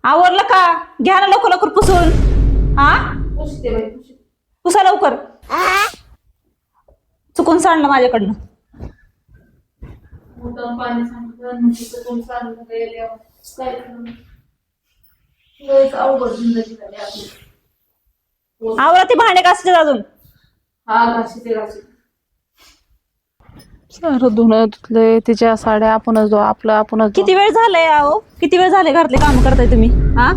आवरलं का? घ्या ना लवकर लवकर पुसून. हा पुसा लवकर. चुकून सांडलं माझ्याकडनं. पाणी अवघड जिंदगी झाली आपली. आवरा ते भांडे घासायचे अजून. हा घाशी ते घाशी सारं धुणं धुतलंय, तिच्या साड्या आपणच आपलं आपणच किती वेळ झालाय अहो? किती वेळ झाले घरातले काम करताय तुम्ही? हा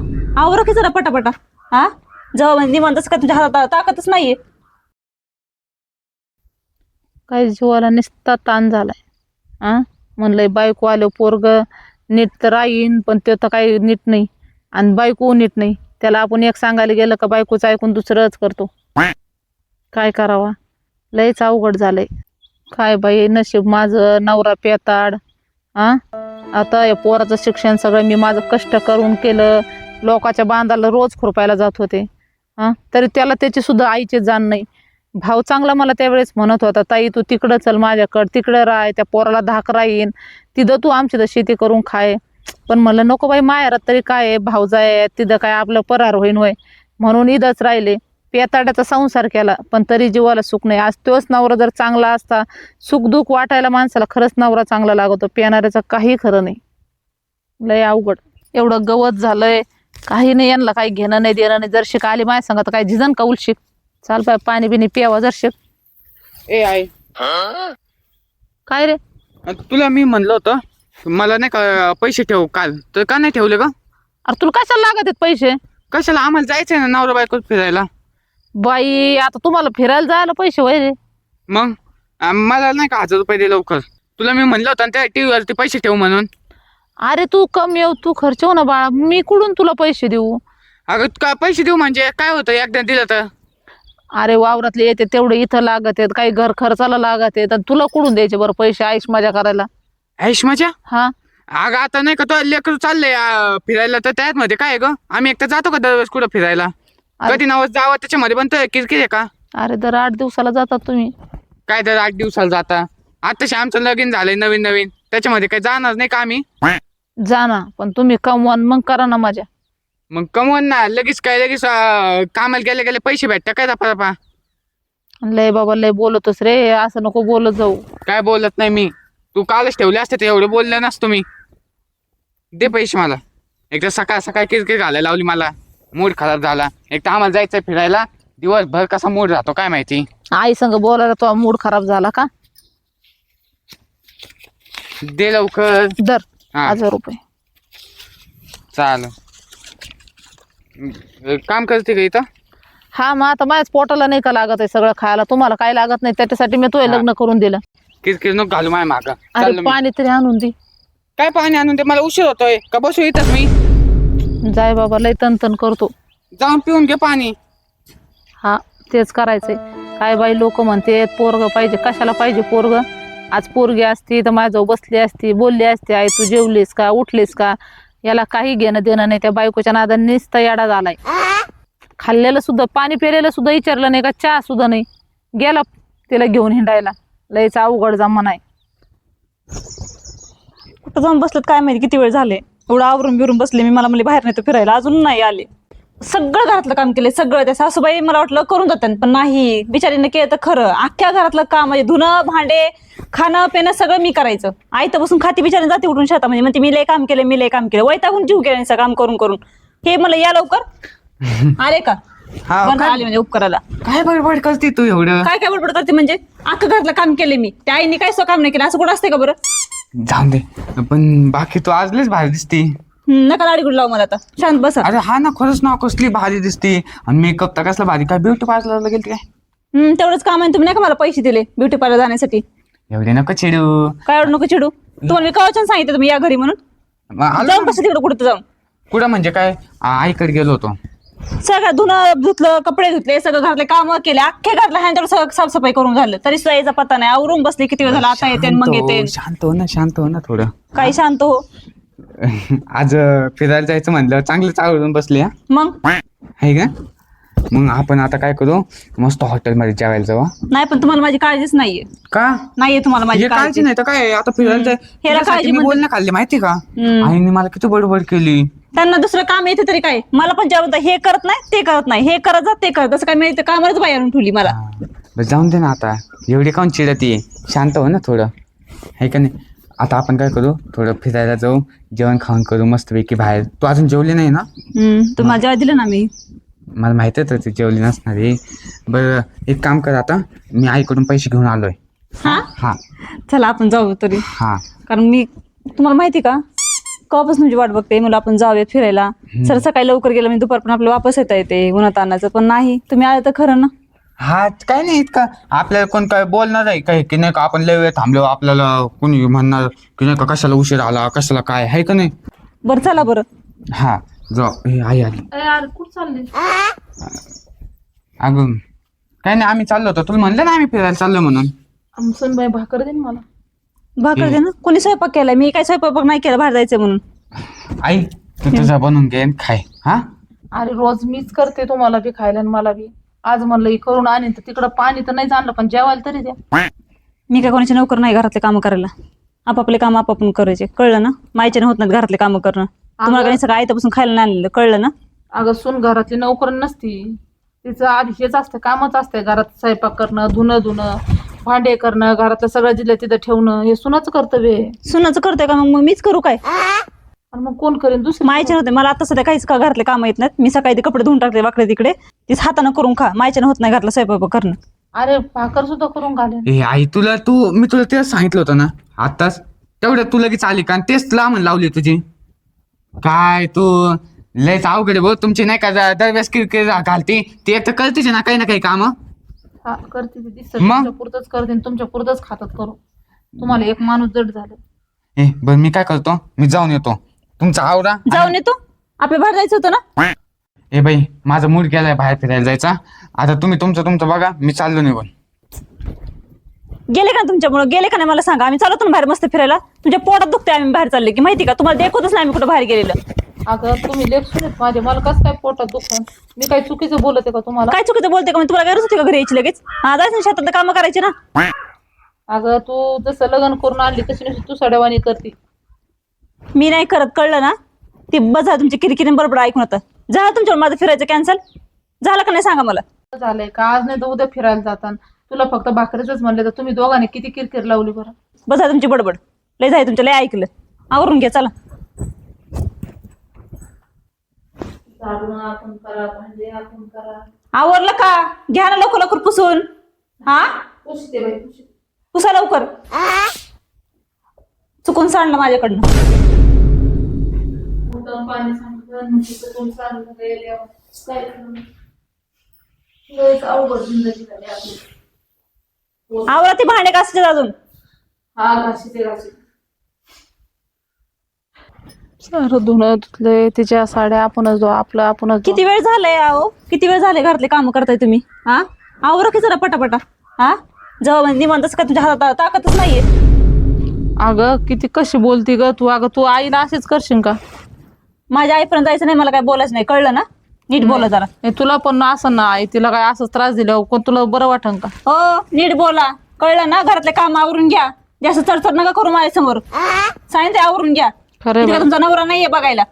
आवरा की जरा पटापटा. हा जेव्हा म्हणजे निवांतच का तुझ्या हातात ताकदच नाहीये. काही जीवाला निस्ता ताण झालाय. म्हणलंय बायको आलं पोरग नीट तर राहीन, पण ते तर काही नीट नाही आणि बायको नीट नाही. त्याला आपण एक सांगायला गेलं का बायकोचं ऐकून दुसरंच करतो. काय करावा, लयच अवघड झालंय. काय बाई नशीब माझं, नवरा पेताड. आता या पोराचं शिक्षण सगळं मी माझं कष्ट करून केलं. लोकांच्या बांधाला रोज खुरपायला जात होते. तरी त्याला त्याची सुद्धा आईची जाण नाही. भाऊ चांगला मला त्यावेळेस म्हणत होता, ताई तू तिकडं चल माझ्याकडं, तिकडं राह, त्या पोराला धाक राहीन, तिथं तू आमची तर शेती करून खाय. पण म्हणलं नको बाई, माहेरात तरी काय आहे, भाऊजा आहे तिथं काय आपलं परार होईन होय, म्हणून इथंच राहिले. पेताड्याचा संसार केला, पण तरी जीवाला सुख नाही. आज तोच नवरा जर चांगला असता, सुखदुःख वाटायला माणसाला खरंच नवरा चांगला लागतो. पेणाऱ्याचं काही खरं नाही. लय अवघड. एवढं गवत झालंय, काही नाही, यांना काही घेणं नाही देणं नाही. जर शिक आली माझ्या सांगत काय झिजन का उलशिक. चाल पाय पाणी बिनी प्यावा जर शिक. ए आई, काय रे? तुला मी म्हणलं होतं मला नाही का पैसे ठेव काल, तर का नाही ठेवले का? अरे तुला कशाला लागत आहेत पैसे? कशाला? आम्हाला जायचंय ना नवरा बायको फिरायला. बाई आता तुम्हाला फिरायला जायला पैसे वय रे? मग मला नाही का 1000 रुपये दे लवकर. तुला मी म्हणलं होतं ना त्या टीव्ही वरती पैसे ठेव म्हणून. अरे तू कमी येऊ, तू खर्च हो ना बाळा, मी कुठून तुला पैसे देऊ? अगं का पैसे देऊ म्हणजे काय होतं एकदा दिलं तर? अरे वावरातले येते तेवढे इथं लागत आहेत, काही घर खर्चाला लागत आहेत, आणि तुला कुठून द्यायचे बरं पैसे आईश मजा करायला? ऐश मजा? हा अगं आता नाही का तो लेकर चाललंय फिरायला, तर त्यात मध्ये काय आहे ग? आम्ही एकटा जातो का दरवेळेस कुठं फिरायला? कधी नाव जावं त्याच्यामध्ये पण तर किरकिर आहे का? अरे दर 8 दिवसाला जातात तुम्ही. काय तर 8 दिवसाला जाता? आताशी आमचं लगीन झालंय नवीन नवीन, त्याच्यामध्ये काही जाणार नाही का आम्ही? जा ना, पण तुम्ही कमवान मग करा ना मजा. मग कमवून ना लगेच काय लगेच कामाला गेले गेले पैसे भेटता काय दपा? लय बाबा लय बोलतोस रे, असं नको बोलत जाऊ. काय बोलत नाही मी. तू कालच ठेवले असते ते एवढे बोलले नसतो मी. दे पैसे मला. एकदा सकाळ सकाळ किरकिर घालायला लावली मला, मूड खराब झाला. एक तर आम्हाला जायचंय फिरायला, दिवसभर कसा मूड राहतो काय माहिती. आई संग बोलायला तो मूड खराब झाला का? दे लवकर. दर हा. 1000 रुपये. चाल. काम करते का इथं? हा मग आता माझ्याच पोटाला नाही का लागत आहे सगळं खायला, तुम्हाला काय लागत नाही त्याच्यासाठी मी तुझे लग्न करून दिलं. किरकिर नको घालू माझ्या मागं. अरे चाललो मी. पाणी तरी आणून दे. काय पाणी आणून दे, मला उशीर होतोय. का बसू इथंच मी? जाय बाबा लय तन करतो. जाऊन पिऊन घे पाणी. हा तेच करायचंय. काय बाई लोक म्हणते पोरग पाहिजे, कशाला पाहिजे पोरग? आज पोरगी असती तर माझ्याजवळ बसली असती, बोलली असती आई तू जेवलीस का, उठलीस का? याला काही घेणं देणं नाही. त्या बायकोच्या नादाने नुसता येडा झालाय. खाल्लेलं सुद्धा, पाणी प्यायलेलं सुद्धा विचारलं नाही का, चहा सुद्धा नाही. गेला तिला घेऊन हिंडायला. लयच अवघड जमाना आहे. कुठं जाऊन बसलेत काय माहिती, किती वेळ झाले. एवढं आवरून बिरून बसले मी. मला म्हणले बाहेर नाही तर फिरायला, अजून नाही आले. सगळं घरातलं काम केले सगळं. त्या सासूबाई मला वाटलं करून जातात, पण नाही, बिचारीने केलं तर खरं. अख्ख्या घरातलं काम म्हणजे धुणं भांडे खाणं पिणं सगळं मी करायचं. आई तर बसून खाती बिचारी जाते उठून शेतामध्ये, म्हणते मी लय काम केलं मी लय काम केलं. वैतागून जीव केलं सगळं काम करून करून. हे मला या लवकर आले का? हा, बरं आले म्हणजे उपकाराला. काय बडबड करते तू एवढं? काय काय बडबड करते म्हणजे? अख्खं घरातलं काम केले मी. त्या आईने काय सो काम नाही केलं, असं कुठं असते का बरं? जाऊन दे. पण बाकी तू आज लयच भारी दिसती. नका लाडी गुड लावू मला आता. शांत बसा. अरे हा ना, खरंच ना, कसली भारी दिसती. आणि मेकअप तर कसला भारी. काय ब्युटी पार्लरला गेलती काय? तेवढंच काम आहे. तुम्ही नाही का मला पैसे दिले ब्युटी पार्लर जाण्यासाठी? एवढे नको चिडू. काय एवढं नको चिडू. तुम्हाला मी कवाच्यान सांगितलं तुम्ही या घरी म्हणून. जाऊन कसं तिकडे कुठं जाऊन? कुठं म्हणजे काय? आईकडे गेलो होतो. सगळं धुणं धुतलं, कपडे धुतले, सगळं घरातले काम केले. अख्ख्या घरातलं ह्यांच्यावर सगळं साफसफाई करून झालं, तरी सुद्धा याचा पत्ता नाही. आवरून बसले किती वेळ झाला. आता येते आणि मग येते. शांत हो ना, शांत हो ना थोडं. काही शांत हो. आज फिरायला जायचं म्हणलं, चांगलं चावरून बसले. हा मग आहे का? मग आपण आता काय करू मस्त हॉटेलमध्ये जेवायला जाऊ हा? नाही पण तुम्हाला माझी काळजीच नाहीये. का नाहीये तुम्हाला माझी हे काळजी काळजी. नाही तर काय आता फिरायला जाय- ह्याला तुझ्यासाठी काळजी मी म्हणजे- बोलणं खाल्ली माहिती का हम्म. आईने मला किती बडबड केली. त्यांना दुसरं काम येते तरी काय, मला पण जेवण हे करत नाही ते करत नाही, हे करत जा ते करत, असं काय मिळतं कामावरच बाई आणून ठेवली मला. बरं, जाऊन दे ना आता एवढी काऊन चिडती शांत हो ना थोडं आहे का नाही. आता आपण काय करू थोडं फिरायला जाऊ जेवण खाऊन करू मस्तपैकी बाहेर. तू अजून जेवली नाही ना. तू माझ्या दिलं ना मी. मला माहिती होतं ती जेवली नसणार आहे. बरं एक काम कर आता मी आईकडून पैसे घेऊन आलोय. हा हा चला आपण जाऊ तरी. हा कारण मी तुम्हाला माहिती का कवापासून तुमची वाट बघते मला आपण जाऊयात फिरायला. सर सकाळी लवकर गेलं मी दुपार पण आपलं वापस येता येते उन्हात आणायचं, पण नाही तुम्ही आले तर खरं ना. हा काय नाही इतका आपल्याला कोण काय बोलणार आहे काय की नाही का आपण लय वेळ थांबलो आपल्याला कोणी म्हणणार की नाही का कशाला उशीर आला कशाला काय आहे का नाही. बरं चला बरं. हा जाऊ हे आई आली. यार कुठं चालली? अगं काय नाही आम्ही चाललो होतो तुला म्हणलं ना आम्ही फिरायला चाललो म्हणून. सुनबाई भाकर दे ना मला. भाकर दे ना. कोणी स्वयंपाक केलाय? मी काय स्वयंपाक नाही केला बाहेर जायचं म्हणून. आई तू तुझा बनवून घे आणि खाय. हा अरे रोज मीच करते तुम्हाला बी खायला आणि मला बी. आज म्हणलं हे करून आणीन तर तिकडं पाणी तर नाही जाणलं पण जेवायला तरी द्या. मी काय कोणाची नोकर नाही घरातले कामं करायला. आपापले काम आपापण करायचे, कळलं ना. मायच्याने होत नाहीत घरातले कामं करणं. तुम्हाला काही सगळं आयत्यापासून खायला नाही आणलेलं, कळलं ना. अगं सून घरातली नोकर नसती, तिचं आधी हेच असतं कामच असते घरात स्वयंपाक करणं धुणं भांडे करणं घरातलं सगळं जिल्ह्यात तिथं ठेवणं हे सुनाचं कर्तव्य आहे. सुनाचं करतोय का मग मीच करू काय? आणि मग कोण करेन दुसरं? मायच्या नव्हते मला आता सध्या काहीच का घरातले काम येत नाहीत. मी सकाळी ते कपडे धुवून टाकले वाकडे तिकडे, तीच हाताने करून खा. मायच्यानं होत नाही घरातला स्वयंपाक करणं. अरे भाकर सुद्धा करून घालेन. ए आई मी तुला तेच सांगितलं होतं ना आताच तेवढं तू लगेच आली का आणि तेच लांबून लावली तुझी. काय तू लयच अवघड आहे भाऊ तुमची नाही का दरवेळेस किरकिर घालते ते तर कळतेच ना काही काम. हा करते ती दिसत मग? तुमच्या पुरतच करते आणि तुमच्या पुरतच खातात करू. तुम्हाला एक माणूस जड झालं. ए बरं मी काय करतो मी जाऊन येतो तुमचा आवरा. जाऊन येतो. आपल्या बाहेर जायचं होतं ना. ए बाई माझा मूड गेलाय बाहेर फिरायला जायचा. आता तुम्ही तुमचं बघा मी चाललो निघून. गेले का तुमच्यामुळे? गेले का नाही मला सांगा. आम्ही चालवतो ना बाहेर मस्त फिरायला. तुमच्या पोटात दुखते आम्ही बाहेर चालले की माहिती का? तुम्हाला देखवतच नाही आम्ही कुठं बाहेर गेलेलं. अगं तुम्ही लेख सुनेत माझे मला कसं काय पोटात दुखून मी काही चुकीचं बोलते का तुम्हाला? काय चुकीचं बोलते का? मी तुम्हाला गरज होती का घरी यायची लगेच? हा जायचं ना शेतातलं कामं करायची ना. अगं तू जसं लग्न करून आणली तशी नुसती तू सड्यावानी करते. मी नाही करत, कळलं ना. ती बजा तुमची किरकिरी बरोबर ऐकून होतं. झालं तुमच्यावर माझं फिरायचं कॅन्सल झालं का नाही सांगा मला. झालंय का आज नाही तर उद्या फिरायला जाताना तुला फक्त भाकरीच म्हणले तर तुम्ही दोघांनी किती किरकिर लावली बरं. बसा तुमची बडबड. लय जाय तुमच्या लय ऐकलं. आवरून घ्या चला. झाडून आपण करा, भांडे आपण करा. आवरलं का? घ्या ना लवकर लवकर पुसून. हा पुसते बाई पुसते. पुसा लवकर. चुकून सांडलं माझ्याकडनं. उठून पाणी सांडलं म्हणजे चुकून सांडलं गेल्यावर काय करणार? लयच अवघड जिंदगी झाली आपली. आवरा ते भांडे घासायचे अजून. हा घासीते. सारं धुणं धुतलंय तिच्या साड्या आपणच धुवा आपलं आपणच धुवा. किती वेळ झालाय अहो? किती वेळ झाले घरातले काम करताय तुम्ही? हा आवरा की जरा पटापटा. हा जेव्हा म्हणजे निवांतच का तुमच्या हातात ताकदच नाहीये. अगं किती कशी बोलती ग तू. अगं तू आईला असेच करशील का? माझ्या आईपर्यंत जायचं नाही, मला काय बोलायचं नाही, कळलं ना. नीट बोला जरा. हे तुला पण असं ना आई तिला काय असंच त्रास दिल्यावर कोण तुला बरं वाटन का? हो नीट बोला, कळलं ना. घरातले काम आवरून घ्या. जास्त चढचढ नका करू माझ्या समोर. सांगितलं आवरून घ्या. खरं तिथे तुमचा नवरा नाहीये बघायला.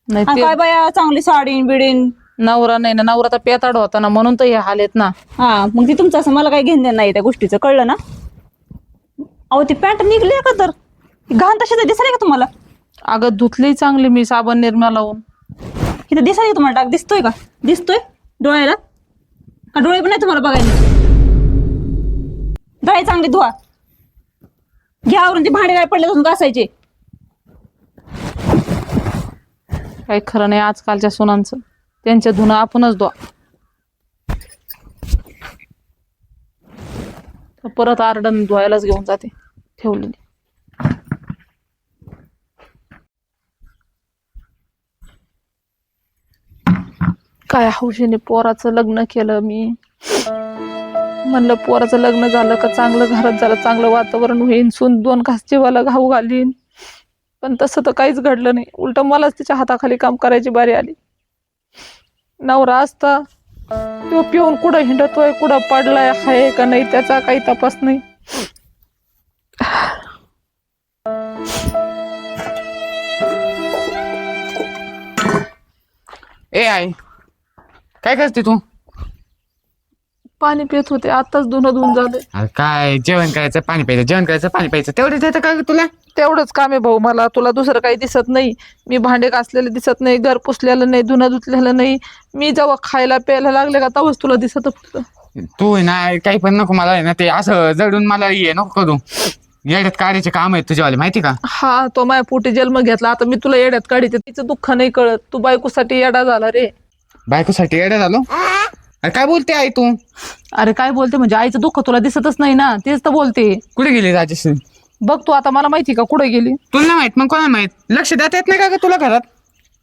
नाही आणि ते काय बाया चांगली साडीन बिडीन. नवरा नाही ना नवरा तर पेताड होता ना म्हणून तर हे हाल आहेत ना. हा मग ती तुमचं असं मला काही घेणं देणं नाही त्या गोष्टीचं, कळलं ना. अहो ती पॅन्ट निघली का तर घाण तशी दिसली का तुम्हाला? अगं धुतली चांगली मी साबण निरमा लावून. इथं दिसायला तुम्हाला डाग दिसतोय का? दिसतोय डोळ्याला का? डोळे पण नाही तुम्हाला बघायला. डोळे चांगले धुवा. घ्या आवरून ते भांडे काय पडले अजून घासायचे. काही खरं नाही आजकालच्या सुनांचं. त्यांच्या धुणं आपणच धुवा. परत आरडन धुवायलाच घेऊन जाते ठेवलेली. काय हौशीने पोराचं लग्न केलं मी. म्हणलं पोराचं लग्न झालं का चांगलं घरात झालं चांगलं वातावरण होईन सून 2 घास जेवायला घाऊ घालीन. पण तसं तर काहीच घडलं नाही. उलट मलाच तिच्या हाताखाली काम करायची बारी आली. नवरा असता तो पिऊन कुठं हिंडतोय, कुठं पडलाय, आहे का नाही त्याचा काही तपास नाही. ए आई, काय करते तू? पाणी पित होते, आताच धुणं धुवून झालं. अरे काय, जेवण करायचं पाणी प्यायचं, जेवण करायचं पाणी प्यायचं, तेवढेच येतं का ग तुला? तेवढंच काम आहे भाऊ मला. तुला दुसरं काही दिसत नाही. मी भांडे घासलेले दिसत नाही, घर पुसलेलं नाही, धुणं धुतलेलं नाही. मी जेव्हा खायला प्यायला लागले का तेव्हाच तुला दिसत फक्त. तू आहे ना काही पण नको मला आहे ना ते असं जडून मला ये नको करू. येड्यात काढायचे काम आहेत तुझ्यावाले माहिती का? हा, तो माझ्या पोटी जन्म घेतला, आता मी तुला येड्यात काढीते. तिचं दुःख नाही कळत. तू बायकोसाठी येडा झाला रे. बायकोसाठी येड्या झालो? अरे काय बोलते आई तू? अरे काय बोलते म्हणजे, आईचं दुःख तुला दिसतच नाही ना, तेच तर बोलते. कुठे गेली राजेश्री? बघ तू आता, मला माहिती का कुठे गेली. तुला नाही माहित मग कोणाला माहित? लक्ष देता येत नाही का ग तुला घरात?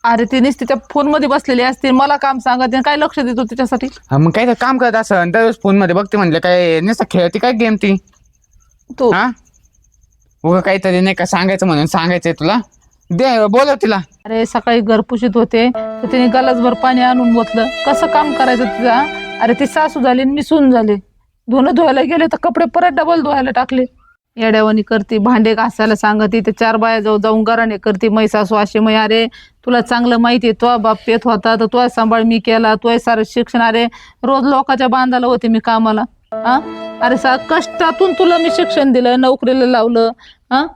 अरे ती नुसती त्या फोन मध्ये बसलेली असते, मला काम सांगत काय लक्ष देतो तिच्यासाठी. हा, मग काय तर काम करत असं दररोज फोन मध्ये बघते म्हणलं काय नुसतं खेळते काय गेम ती? तू हा, उगा काहीतरी नाही का सांगायचं म्हणून सांगायचंय तुला. दे बोलव तिला. अरे सकाळी घर पुशीत होते तर तिने गलासभर पाणी आणून ओतलं. कसं काम करायचं तिचा? अरे ती सासू झाली आणि मी सून झाले. धुणं धुवायला गेले तर कपडे परत डबल धुवायला टाकले. येड्यावानी करते, भांडे घासायला सांगते, ते 4 बाया जाऊन गराणे करते. मै सासू अशी मै. अरे तुला चांगलं माहिती आहे, तो बाप पेत होता तर तो सांभाळ मी केला, तो सारं शिक्षण. अरे रोज लोकांच्या बांधाला होते मी कामाला. हा, अरे कष्टातून तुला मी शिक्षण दिलं, नोकरीला लावलं. हा,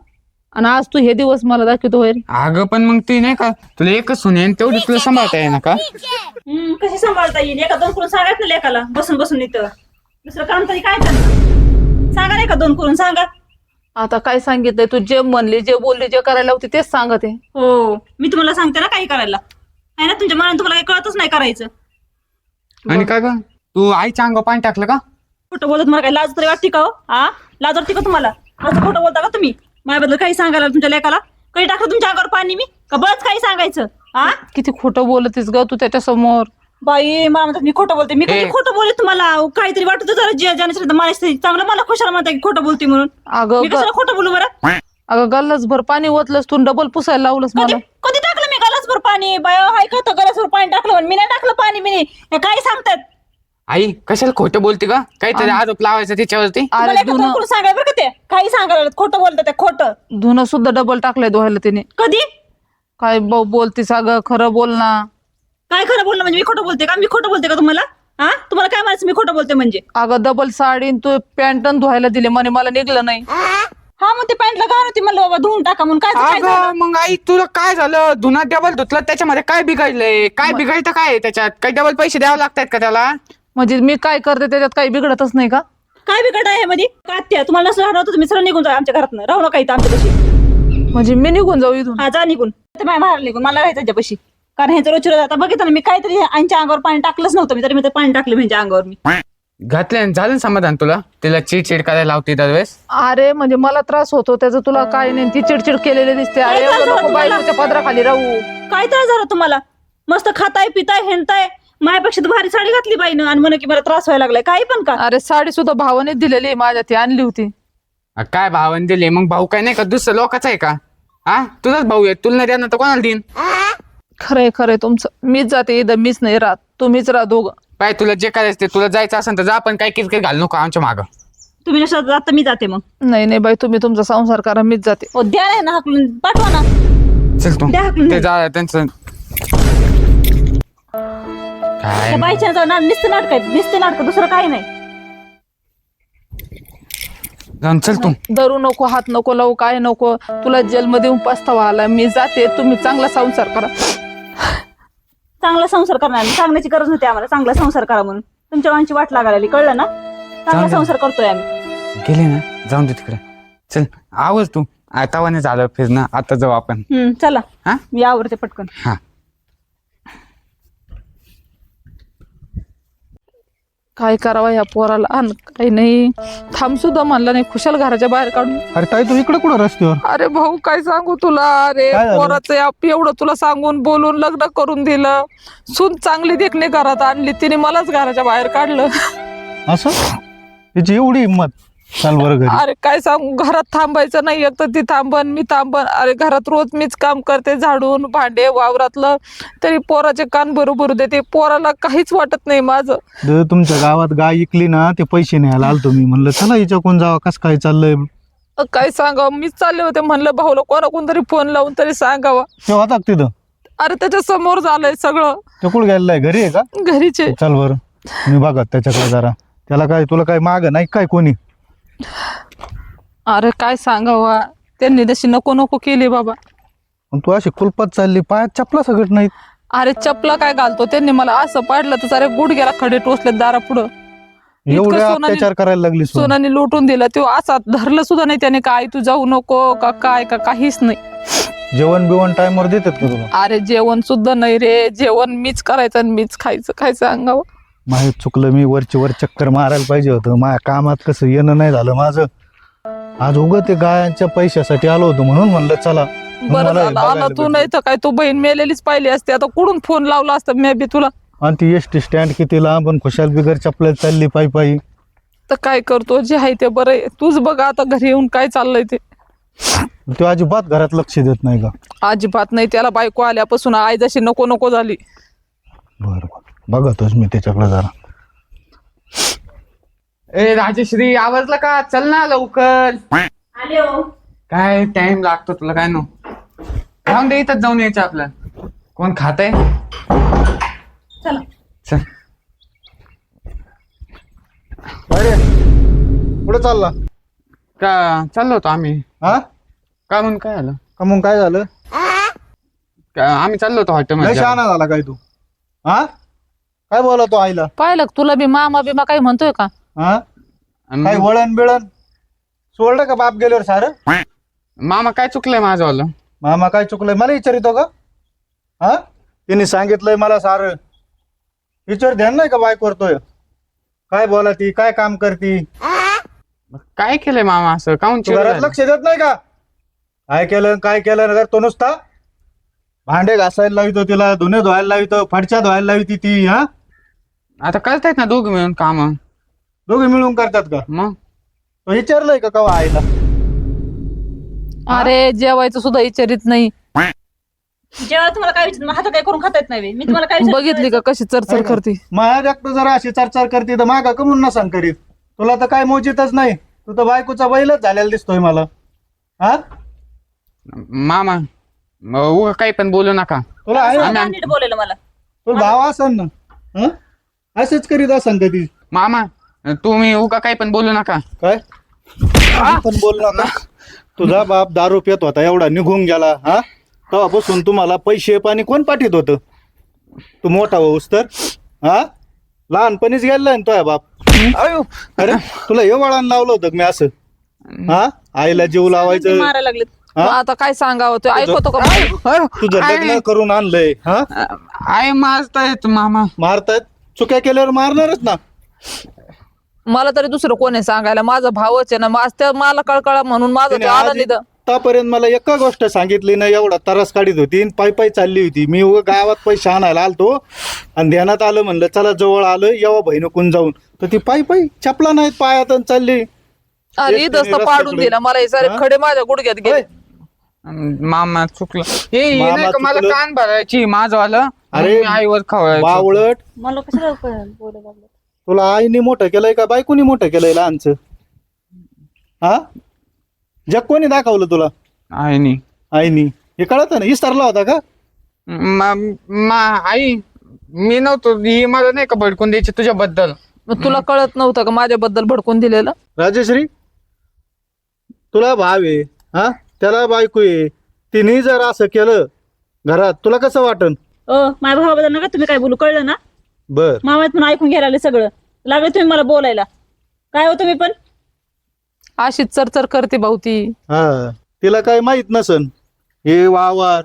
आणि आज तू हे दिवस मला दाखवतो होय. अगं पण मग ती नाही का तुला एकच सुनेन तेवढी तुला सांभाळता येईना का? कशी सांभाळता येईल? एका 2 करून सांगायचं ना लेकाला बसून बसून इथं. दुसरं काम तरी काय करणार? सांगा नाही का 2 करून सांगा. आता काय सांगितलंय तू? जे म्हणली, जे बोलली, जे करायला होते तेच सांगते. हो, मी तुम्हाला सांगते ना काही करायला. आहे ना तुमच्या मनात, तुम्हाला काही कळतच नाही करायचं. आणि का ग तू आईच्या अंगावर पाणी टाकलं का? खोटं बोलत तुम्हाला काही लाज तरी वाटते का? हो, हा, लाज वाटते का तुम्हाला? असं खोटं बोलता का तुम्ही माझ्याबद्दल? काही सांगायला तुमच्या लेकाला काही टाकलं तुमच्या अंगावर पाणी मी का? बरंच काही सांगायचं. हा, किती खोटं बोलतेस ग तू त्याच्या समोर. बाई मला म्हणतात मी खोटं बोलते. मी कधी खोटं बोलले तुम्हाला? काहीतरी वाटत जरा ज्याने मला चांगलं मला खुशाला म्हणता की खोटं बोलते म्हणून. अगं मी कशाला खोटं बोलू बरं? अगं गल्लसभर पाणी ओतलंस तू, डबल पुसायला लावलंस कधी मला. कधी टाकलं मी गलासभर पाणी? बाय हाय का तर गलासभर पाणी टाकलं म्हणून? मी नाही टाकलं पाणी. मी काय सांगतात? आई कशाला खोटं बोलते का? काहीतरी आरोप लावायचा त्याच्यावरती. अरे धुणं सांगाय बरं का ते काही सांगायला खोटं बोलतात ते खोटं. धुणं सुद्धा डबल टाकलंय धुवायला तिने. कधी काय बोलतीस अगं? खरं बोल ना. काय खरं बोलणं म्हणजे? मी खोटं बोलते का? मी खोटं बोलते का तुम्हाला? हा, तुम्हाला काय म्हणायचं मी खोटं बोलते म्हणजे? अगं डबल साडी तू पॅन्ट धुवायला दिले म्हणे, मला निघलं नाही. हा, मग ते पॅन्टला घाण होती म्हणलं बाबा धुवून टाका म्हणून. काय अगं मग आई तुला काय झालं? धुना डबल धुतलं त्याच्यामध्ये काय बिघडलंय? काय बिघडतं काय त्याच्यात? काय डबल पैसे द्यावे लागतात का त्याला? म्हणजे मी काय करते त्याच्यात काही बिघडतच नाही का? काय बिघड आहे मध्ये? काय तुम्हाला नसं राहणार होतं तुम्ही सरळ निघून जा आमच्या घरातनं. राहू नका इथं आमच्यापाशी. म्हणजे मी निघून जाऊ इथून? हा, जा निघून. ते माझ्या बाहेर निघून मला राहायचं त्याच्यापाशी. कारण ह्याचं रोज आता बघितलं ना मी काहीतरी आईच्या अंगावर पाणी टाकलंच नव्हतं मी, तरी मी ते पाणी टाकलं म्हणजे अंगावर मी. घातलं झालं ना समाधान तुला? तिला चिडचिड करायला लावते दरवेळेस. अरे म्हणजे मला त्रास होतो त्याचं, तुला काय नाही. ती चिडचिड केलेली दिसते. काय अरे त्रास झाला नको तुम्हाला? बायकोच्या पदराखाली राहू. काय त्रास झाला तुम्हाला? मस्त खाताय पिताय हेंडताय, माझ्यापेक्षा तर भारी साडी घातली बाईनं आणि म्हणे की मला त्रास व्हायला लागलाय. काही पण का? अरे साडी सुद्धा भावाने दिलेली माझ्या, ती आणली होती. काय भावाने दिले? मग भाऊ काय नाही का दुसरं लोकांचा आहे का? हा, तुझाच भाऊ आहे. तुला नाही देणार तर कोणाला देईन? खरंय खरंय तुमचं. मीच जाते इथं, मीच नाही राहत. तुम्हीच राहा दोघं. पाय तुला जे करायचं ते तुला जायचं असेल तर जा, पण काही किरकिर घाल नको आमच्या मागं. तुम्ही नसता जात मी जाते मग. नाही नाही बाई, तुम्ही तुमचा संसार करा, मीच जाते. हो, द्या नाही ना हाकलून पाठवा ना. चल तू द्या हाकलून. ते जा त्यांचं काय त्या बाईच्या जाऊ नुसतं नाटक आहे, नुसतं नाटक, दुसरं काही नाही. जाऊन चल तू. धरू नको, हात नको लावू, काय नको. तुला जेलमध्ये येऊन पस्तावा आला. मी जाते, तुम्ही चांगला संसार करा. चांगला संसार करणार सांगण्याची गरज नव्हती आम्हाला. चांगला संसार करा म्हणून तुमच्या वांची वाट लागायला कळलं ना? चांगला संसार करतोय आम्ही. गेले ना, जाऊन दे तिकडे. चल आवाज तू आतावाने झालं फिरणं. आता जाऊ आपण. चला हा, मी आवडते पटकन. हा. काय करावं या पोराला? आणि काही नाही. थांब सुद्धा म्हणला नाही, खुशाल घराच्या बाहेर काढून. अरे ताई तू इकडे कुठं रस्त्यावर? अरे भाऊ काय सांगू तुला. अरे काय झालं? पोराचं एवढं तुला सांगून बोलून लग्न करून दिलं. सून चांगली देखणे घरात आणली, तिने मलाच घराच्या बाहेर काढलं. असं? त्याची एवढी हिंमत? चल बरं घरी. अरे काय सांगू, घरात थांबायचं नाही. एक तर ती थांबन, मी थांबन. अरे घरात रोज मीच काम करते, झाडून भांडे वावरातलं, तरी पोराचे कान भरू देते. पोराला काहीच वाटत नाही माझं. तुमच्या गावात गाय इकली ना, ते पैसे न्यायला आलतो मी. म्हणलं चला हिच्या कोण जावा, कसं काय चाललंय. काय सांगावं, मीच चालले होते. म्हणलं भाऊला कोणतरी फोन लावून तरी सांगावा. तेव्हा होता का तिथं? अरे त्याच्या समोर झालंय सगळं. ते कुठं गेलेला घरी आहे का? घरीचे. चल बरं, मी बघत त्याच्याकडे जरा. त्याला काय, तुला काय माग नाही काय कोणी? अरे काय सांगावा, त्यांनी तशी नको केली बाबा. पण तू अशी कुलपात चालली, पायात चपला सगळं नाही. अरे चपला काय घालतो, त्यांनी मला असं पाडलं तर सारे गुडघ्याला खडे टोचले दारा पुढं. एवढे अत्याचार करायला लागली सून. सोनाने लुटून दिला. तो असा धरलं सुद्धा नाही त्याने, काय तू जाऊ नको का काय का काहीच नाही. जेवण बिवण टाइमवर देतात का तुला? अरे जेवण सुद्धा नाही रे, जेवण मीच करायचं आणि मीच खायचं. काय सांगावं, माझं चुकलं, मी वरची वर चक्कर मारायला पाहिजे होतं. माझ्या कामात कसं येणं नाही झालं माझं. आज उगं ते गायांच्या पैशासाठी आलो होतो म्हणून म्हणलं चला. बरं झालं आला तू, नाही तर काय तू बहीण मेलेलीच पाहिली असते. आता कुठून फोन लावला असता मी बी तुला. आणि ती एसटी स्टँड किती लांब, पण खुशाल बिगर चपल्यात चालली पायी. तर काय करतो, जे आहे ते बरं आहे. तूच बघा आता घरी येऊन काय चाललंय ते. तो अजिबात घरात लक्ष देत नाही का? अजिबात नाही. त्याला बायको आल्यापासून आई जशी नको झाली. बरं बघतोच मी त्याच्याकडे जरा. ए राजश्री, आवरलं का? चल ना लवकर. आले हो. काय टाइम लागतो तुला, काय नो राहून दे, इथंच जाऊन यायचं आपलं. कोण खात आहे? चला. चल. अरे कुठं चालला? का चाललो होतो आम्ही. हा का म्हणून काय आलं? का मग काय झालं? आम्ही चाललो होतो लय हॉटेलमध्ये. शहाणा झाला काय तू? हा काय बोलतो आईला? पाहिलं का तुला बी मामा बिमा काही म्हणतोय का? हा काय वळण बिळण सोडलं का बाप गेल्यावर सारं? मामा काय चुकलंय माझं वालं? मामा काय चुकलंय मला विचारितो का? हा तिने सांगितलंय मला सारं. विचार ध्यान नाही का बाय करतोय? काय बोला ती, काय काम करती? काय केलंय मामा असं? काऊन तू घरात लक्ष देत नाही का? काय केलं नगर तो नुसता भांडे घासायला लावितो, तिला धुणे धुवायला लावितो, फडच्या धुवायला लाविती ती. हा आता करतायत ना दोघं मिळून काम. दोघे मिळून करतात का? मग तो विचारलंय का कवा आईला? अरे जेवायचं सुद्धा विचारित नाही. जेव्हा तुम्हाला काय विचार हात काय करून खाता येत नाही बे. मी तुम्हाला काय विचारलं? बघितली का कशी चरचर करते. माझ्या एकटं जरा अशी चर्चा करते तर मागा कमून न सांग करीत. तुला तर काय मोचितच नाही. तू तर बायकोचा बैलच झालेला दिसतोय मला. हा मामा उगा काही पण बोलू नका. तुला आहे ना? सांगा नीट बोलेलं मला. तुला भाव असन ना? हा असेच करीत असन कधी? मामा तुम्ही उगा काही पण बोलू नका. काय पण बोल नका. तुझा बाप दारू पित होता, एवढा निघून गेला. हा तेव्हापासून तुम्हाला पैसे पाणी कोण पाठीत होतं? तू मोठा होऊस तर. हा लहानपणीच गेलाय ना तुझा बाप. अरे तुला हे वळण लावलं होतं मी असं? हा आईला जीव लावायचं. मारायला लागलेत. हा? आता काय सांगावं, तो ऐकतो का? तुझं लग्न करून आणलंय. हा आई मारतायत मामा. मारतायत. चुक्या केल्यावर मारणारच ना. मला तरी दुसरं कोण आहे सांगायला? माझा भावच आहे ना. मला कळकळा म्हणून माझं तिने ते आलं आज निधन. आतापर्यंत मला एका गोष्ट सांगितली नाही. एवढा तरस काढीत होती, पायी चालली होती. मी उगा गावात पैसे आणायला आलतो आणि ध्यानात आलं, म्हणलं चला जवळ आलं येवा बहिणीकून जाऊन, तर ती पायी चपला नाहीत पायात आणि चालली. अरे इथंच तर पाडून दिला मला. हे सारे खडे माझ्या गुडघ्यात गेले. मामा चुकलं. हे मामा नाही का मला चुकलं. कान भरायची माझं वालं. अरे, अरे आईवर खवळायचं. बावळट, मला कशाला बोलायला लागलं? तुला आईने मोठं केलंय का बायकोनी मोठं केलंय लहानचं? हा जग कोणी दाखवलं तुला? आईनी. आईनी. हे कळत ना? विसरला होता का? आई मी नव्हतो. ही मला नाही का भडकून द्यायची तुझ्याबद्दल. मग तुला कळत नव्हतं का माझ्याबद्दल भडकून दिलेलं? राजश्री तुला भाव आहे, हा त्याला बायको आहे. तिने जर असं केलं घरात तुला कसं वाटन? माझ्या भावाबद्दल नका तुम्ही काय बोलू, कळलं ना? बर मामात पण ऐकून घ्यायला लागले सगळं. लागले तुम्ही मला बोलायला. काय हो तुम्ही पण? अशीच चरचर करते भाऊती. हा तिला काय माहित नसन. हे वावर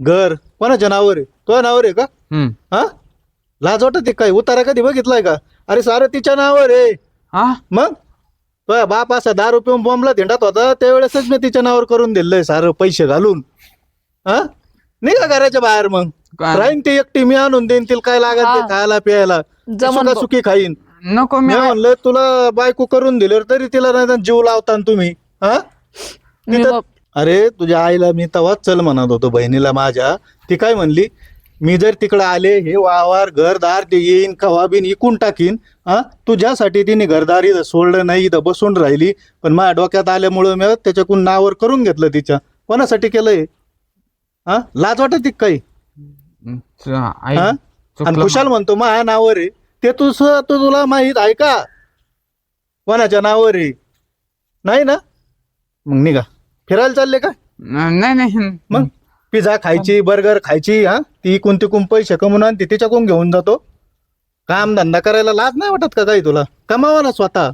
घर कोणाच्या नावावर आहे? तुझ्या नावावर आहे का? हा लाज वाटत काय? उतारा कधी बघितलाय का? अरे सारं तिच्या नावावर आहे. हा मग तुझ्या बाप असा दारू पिऊन बॉम्बला धिंडात होता त्यावेळेसच मी तिच्या नावावर करून दिलंय सारं पैसे घालून. हा निघा घराच्या बाहेर. मग राहीन ती एकटी, मी आणून देईन तिला काय लागत ते खायला प्यायला. जमन सुखी खाईन. नको मी म्हणलं तुला बायको करून दिल्यावर तरी तिला नाही जीव लावता ना तुम्ही हा मी तिथं- मग- अरे तुझ्या आईला मी तेव्हाच चल म्हणत होतो बहिणीला माझ्या. ती काय म्हणली, मी जर तिकडे आले हे वावर घरदार ते येईन कवा बिन इकून टाकीन. हा तुझ्यासाठी तिने घरदार इथं सोडलं नाही, इथं बसून राहिली. पण माझ्या डोक्यात आल्यामुळं मी त्याच्याकडून नावर करून घेतलं तिच्या. कोणासाठी केलंय हा? लाज वाटत काही आई हा? आणि चुकलं खुशाल म्हणतो माझ्या नावावर आहे. ते तुला माहित आहे का कोणाच्या नावावर आहे? नाही ना. मग निघा फिरायला चालले का? नाही नाही मग पिझ्झा खायची बर्गर खायची हा ती इकून तिकून पैसे कमवून आणते तिच्याकडून घेऊन जातो. काम धंदा करायला लाज नाही वाटत का काही तुला? कमावा ना स्वतः.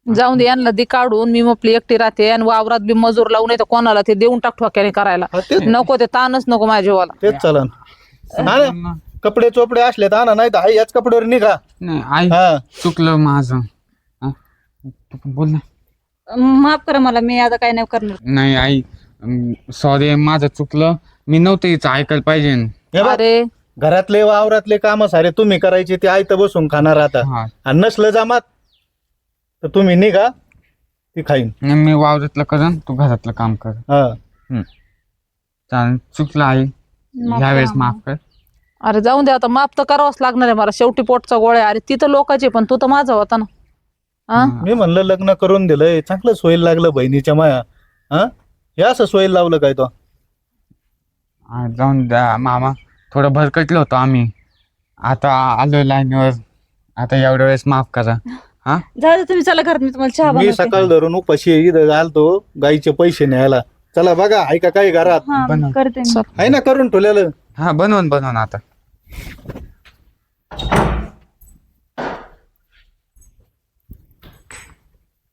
जाऊन दे यांना दे काढून, मी आपली एकटी राहते आणि वावरात बी मजूर लावून येतं कोणाला ते देऊन टाक ठोक्याने करायला. हा, तेच नको ते ताणच नको माझ्या जीवाला. तेच चलन. हा ना? कपडे चोपडे असले तर आणा, नाही तर हाय याच कपड्यावर निघा. नाही आई हा चुकलं माझं. हा? तू पण बोल ना. माफ करा मला, मी आता काय नाही करणार. नाही आई सॉरी माझं चुकलं. मी नव्हतं हिचं ऐकायला पाहिजे. हे बघ, अरे घरातले वावरातले काम सारे तुम्ही करायचे, ते आयतं बसून खाणार आता. हा आणि नसलं जमात तर तुम्ही निघा, ती खाईन. मी वावरातलं करण तू घरातलं काम कर. हा चालेल चुकलं आई माफ ह्या वेळेस करा. माफ कर. अरे जाऊन दे आता, माफ तर करावंच लागणार आहे मला. शेवटी पोटचा गोळ्या. अरे ती तर लोकांची, पण तू तर माझा होता ना. हा मी म्हणलं लग्न करून दिलंय, चांगलं सोयीला लागलं बहिणीच्या माया. हा हे असं सोयीला लावलं काय तो? जाऊन द्या मामा, थोडं भरकटलो होतो आम्ही. आता आलो लाईनवर. आता एवढ्या वेळेस माफ करा. हा जाऊ दे तुम्ही, चला घरात, मी तुम्हाला चहा मी बनवते. सकाळ धरून उपाशी इथं आलतो गाईचे पैसे न्यायला. चला बघा आहे का काही घरात? हा बनव. करते मी. चल. आहे ना करून ठेवलेलं? हा बनवून आता.